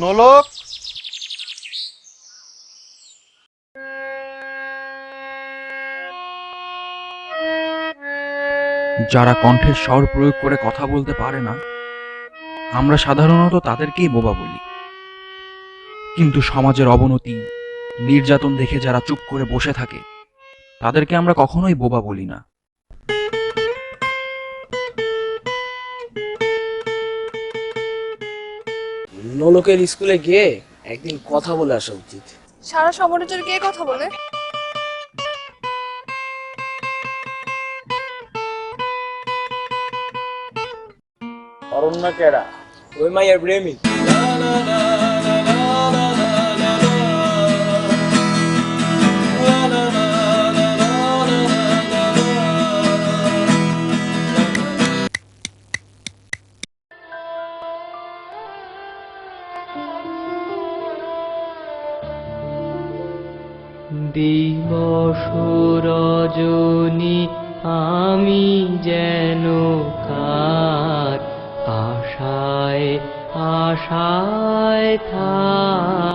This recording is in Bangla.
নোলক। যারা কণ্ঠের স্বর প্রয়োগ করে কথা বলতে পারে না, আমরা সাধারণত তাদেরকেই বোবা বলি। কিন্তু সমাজের অবনতি, নির্যাতন দেখে যারা চুপ করে বসে থাকে, তাদেরকে আমরা কখনোই বোবা বলি না। নোলকের স্কুলে গিয়ে একদিন কথা বলে আসা উচিত। সারা সমরের গিয়ে কথা বলে। অরণ্যা কেডা? ওই মাইয়ার প্রেমিক। দিবস রজনী আমি যেন কার আশায় আশায় থাক।